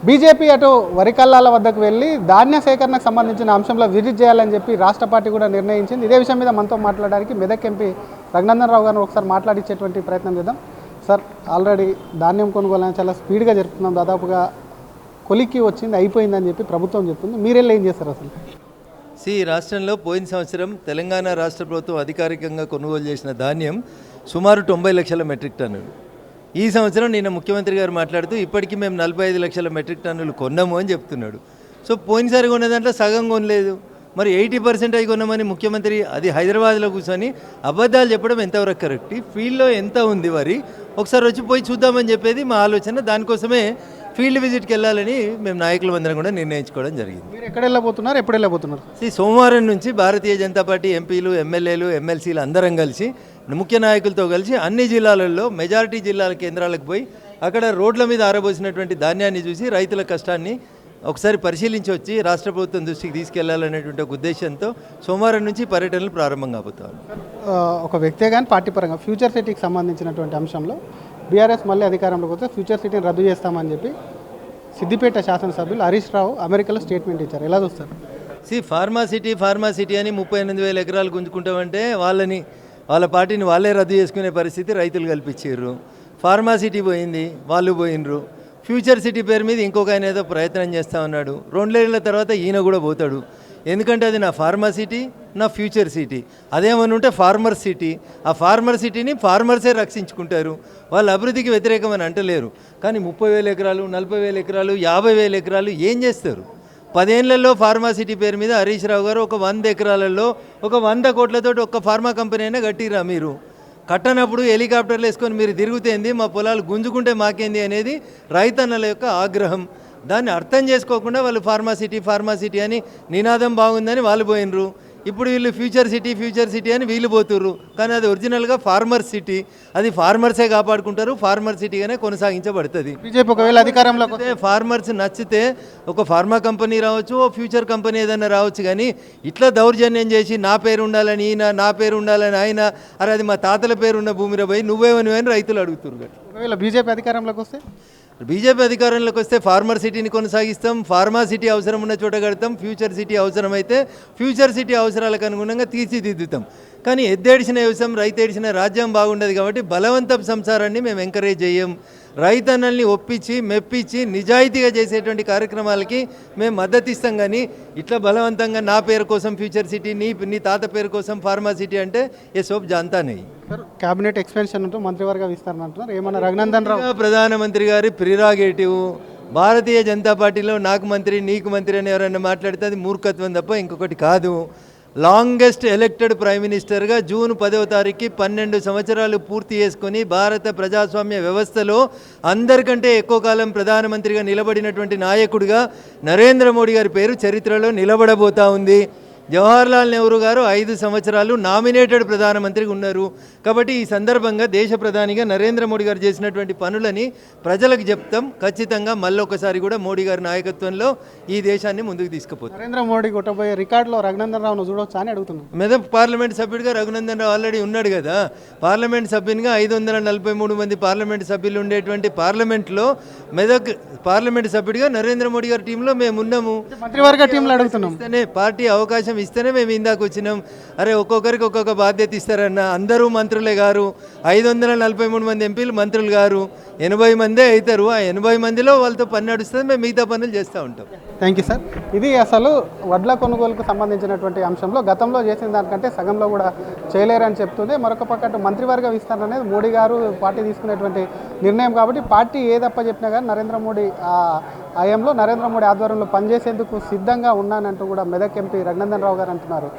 BJP అటు వరి కల్లాల వద్దకు వెళ్ళి ధాన్య సేకరణకు సంబంధించిన అంశంలో విజిట్ చేయాలని చెప్పి రాష్ట్ర పార్టీ కూడా నిర్ణయించింది. ఇదే విషయం మీద మనతో మాట్లాడడానికి మెదక్ ఎంపీ రఘునందన్ రావు గారిని ఒకసారి మాట్లాడించేటువంటి ప్రయత్నం చేద్దాం. సార్, ఆల్రెడీ ధాన్యం కొనుగోలు చాలా స్పీడ్గా జరుపుతున్నాం, దాదాపుగా కొలిక్కి వచ్చింది, అయిపోయిందని చెప్పి ప్రభుత్వం చెప్తుంది. మీరెళ్ళి ఏం చేస్తారు అసలు? రాష్ట్రంలో పోయిన సంవత్సరం తెలంగాణ రాష్ట్ర ప్రభుత్వం అధికారికంగా కొనుగోలు చేసిన ధాన్యం సుమారు 90 లక్షల మెట్రిక్ టన్నులు. ఈ సంవత్సరం నిన్న ముఖ్యమంత్రి గారు మాట్లాడుతూ ఇప్పటికీ మేము 45 లక్షల మెట్రిక్ టన్నులు కొన్నాము అని చెప్తున్నాడు. సో పోయినసారి కొన్న దాంట్లో సగం కొనలేదు, మరి 80% అయి కొన్నామని ముఖ్యమంత్రి అది హైదరాబాద్లో కూర్చొని అబద్ధాలు చెప్పడం ఎంతవరకు కరెక్ట్? ఫీల్డ్లో ఎంత ఉంది వరి ఒకసారి వచ్చి పోయి చూద్దామని చెప్పేది మా ఆలోచన. దానికోసమే ఫీల్డ్ విజిట్కి వెళ్ళాలని మేము నాయకులందరం కూడా నిర్ణయించుకోవడం జరిగింది. మీరు ఎక్కడ వెళ్ళబోతున్నారు, ఎప్పుడు వెళ్ళబోతున్నారు? సోమవారం నుంచి భారతీయ జనతా పార్టీ ఎంపీలు, ఎమ్మెల్యేలు, ఎమ్మెల్సీలు అందరం కలిసి ముఖ్య నాయకులతో కలిసి అన్ని జిల్లాలలో మెజారిటీ జిల్లాల కేంద్రాలకు పోయి అక్కడ రోడ్ల మీద ఆరబోసినటువంటి ధాన్యాన్ని చూసి రైతుల కష్టాన్ని ఒకసారి పరిశీలించి వచ్చి రాష్ట్ర ప్రభుత్వం దృష్టికి తీసుకెళ్లాలనేటువంటి ఒక ఉద్దేశంతో సోమవారం నుంచి పర్యటనలు ప్రారంభం కాబోతారు. ఒక వ్యక్తే కానీ పార్టీ పరంగా ఫ్యూచర్ సిటీకి సంబంధించినటువంటి అంశంలో బీఆర్ఎస్ మళ్ళీ అధికారంలోకి వస్తే ఫ్యూచర్ సిటీని రద్దు చేస్తామని చెప్పి సిద్దిపేట శాసనసభ్యులు హరీష్ రావు అమెరికాలో స్టేట్మెంట్ ఇచ్చారు. ఎలా చూస్తారు? ఫార్మా సిటీ అని 38,000 ఎకరాలు గుంజుకుంటామంటే వాళ్ళ పార్టీని వాళ్ళే రద్దు చేసుకునే పరిస్థితి రైతులు కల్పించారు. ఫార్మా సిటీ పోయింది, వాళ్ళు పోయినరు. ఫ్యూచర్ సిటీ పేరు మీద ఇంకొక ఆయన ఏదో ప్రయత్నం చేస్తూ ఉన్నాడు. 2 ఏళ్ల తర్వాత ఈయన కూడా పోతాడు. ఎందుకంటే అది నా ఫార్మా సిటీ, నా ఫ్యూచర్ సిటీ. అదేమని ఉంటే ఫార్మర్ సిటీ. ఆ ఫార్మర్ సిటీని ఫార్మర్సే రక్షించుకుంటారు, వాళ్ళ అభివృద్ధికి వ్యతిరేకమని అంటలేరు. కానీ 30,000 ఎకరాలు, 40,000 ఎకరాలు, 50,000 ఎకరాలు ఏం చేస్తారు? 10 ఏళ్లలో ఫార్మా సిటీ పేరు మీద హరీష్ రావు గారు ఒక 100 ఎకరాలలో ఒక 100 కోట్లతో ఒక ఫార్మా కంపెనీ అయినా కట్టిరా. మీరు కట్టనప్పుడు హెలికాప్టర్లు వేసుకొని మీరు తిరుగుతేంది, మా పొలాలు గుంజుకుంటే మాకేంది అనేది రైతన్నల యొక్క ఆగ్రహం. దాన్ని అర్థం చేసుకోకుండా వాళ్ళు ఫార్మా సిటీ అని నినాదం బాగుందని వాళ్ళు పోయినరు. ఇప్పుడు వీళ్ళు ఫ్యూచర్ సిటీ అని వీళ్ళు పోతుర్రు. కానీ అది ఒరిజినల్గా ఫార్మర్ సిటీ. అది ఫార్మర్సే కాపాడుకుంటారు, ఫార్మర్ సిటీగానే కొనసాగించబడుతుంది. బీజేపీ ఒకవేళ అధికారంలో ఫార్మర్స్ నచ్చితే ఒక ఫార్మా కంపెనీ రావచ్చు, ఓ ఫ్యూచర్ కంపెనీ ఏదైనా రావచ్చు. కానీ ఇట్లా దౌర్జన్యం చేసి నా పేరు ఉండాలని ఈయన, నా పేరు ఉండాలని ఆయన, అరే అది మా తాతల పేరున్న భూమిలో పోయి నువ్వేమని రైతులు అడుగుతున్నారు. ఒకవేళ బీజేపీ అధికారంలోకి వస్తే అధికారంలోకి వస్తే ఫార్మర్ సిటీని కొనసాగిస్తాం, ఫార్మా సిటీ అవసరం ఉన్న చోట కడతాం, ఫ్యూచర్ సిటీ అవసరమైతే ఫ్యూచర్ సిటీ అవసరాలకు అనుగుణంగా తీర్చిదిద్దుతాం. కానీ ఎద్దేడిసిన వ్యవసాయం, రైతేడిసిన రాజ్యం బాగుండదు. కాబట్టి బలవంతపు సంసారాన్ని మేము ఎంకరేజ్ చేయం. రైతన్నల్ని ఒప్పించి మెప్పించి నిజాయితీగా చేసేటువంటి కార్యక్రమాలకి మేము మద్దతు ఇస్తాం. కానీ ఇట్లా బలవంతంగా నా పేరు కోసం ఫ్యూచర్ సిటీ, నీ తాత పేరు కోసం ఫార్మా సిటీ అంటే ఏ సోప్ జాంతానే. క్యాబినెట్ ఎక్స్పెన్షన్ అంటూ మంత్రివర్గ విస్తరణ అంటున్నారు, ఏమన్నా? రఘునందన్ రావు ప్రధానమంత్రి గారి ప్రిరాగేటివ్. భారతీయ జనతా పార్టీలో నాకు మంత్రి నీకు మంత్రి అని ఎవరైనా మాట్లాడితే అది మూర్ఖత్వం తప్ప ఇంకొకటి కాదు. లాంగెస్ట్ ఎలక్టెడ్ ప్రైమ్ మినిస్టర్గా జూన్ 10వ తారీఖుకి 12 సంవత్సరాలు పూర్తి చేసుకొని భారత ప్రజాస్వామ్య వ్యవస్థలో అందరికంటే ఎక్కువ కాలం ప్రధానమంత్రిగా నిలబడినటువంటి నాయకుడిగా నరేంద్ర మోడీ గారి పేరు చరిత్రలో నిలబడబోతా ఉంది. జవహర్లాల్ నెహ్రూ గారు 5 సంవత్సరాలు నామినేటెడ్ ప్రధానమంత్రిగా ఉన్నారు. కాబట్టి ఈ సందర్భంగా దేశ ప్రధానిగా నరేంద్ర మోడీ గారు చేసినటువంటి పనులని ప్రజలకు చెప్తాం. ఖచ్చితంగా మళ్ళొకసారి కూడా మోడీ గారి నాయకత్వంలో ఈ దేశాన్ని ముందుకు తీసుకుపోతాం. నరేంద్ర మోడీ కొట్టబోయే రికార్డులో రఘునందన్ రావును చూడవచ్చు అని అడుగుతున్నాం. మెదక్ పార్లమెంట్ సభ్యుడిగా రఘునందన్ రావు ఆల్రెడీ ఉన్నాడు కదా. పార్లమెంట్ సభ్యునిగా 543 మంది పార్లమెంట్ సభ్యులు ఉండేటువంటి పార్లమెంట్లో మెదక్ పార్లమెంట్ సభ్యుడిగా నరేంద్ర మోడీ గారి టీంలో మేము ఉన్నాము. మంత్రివర్గ టీంలో అడుగుతున్నాం. పార్టీ అవకాశం ఇస్తేనే మేము ఇందాక వచ్చినాం. అరే ఒక్కొక్కరికి ఒక్కొక్క బాధ్యత ఇస్తారన్న. అందరూ మంత్రులే గారు. 543 మంది ఎంపీలు మంత్రులు గారు. 80 మందే అవుతారు. ఆ 80 మందిలో వాళ్ళతో పని నడుస్తుంది, మేము మిగతా పనులు చేస్తూ ఉంటాం. Thank you sir. ఇది అసలు వడ్ల కొనుగోలుకు సంబంధించినటువంటి అంశంలో గతంలో చేసిన దానికంటే సగంలో కూడా చేయలేరని చెప్తుంది. మరొక పక్క మంత్రివర్గ విస్తరణ అనేది మోడీ గారు పార్టీ తీసుకునేటువంటి నిర్ణయం. కాబట్టి పార్టీ ఏదప్ప చెప్పినా కానీ నరేంద్ర మోడీ ఆయంలో నరేంద్ర మోడీ ఆధ్వర్యంలో పనిచేసేందుకు సిద్ధంగా ఉన్నానంటూ కూడా మెదక్ ఎంపీ రఘునందన్ రావు గారు అంటున్నారు.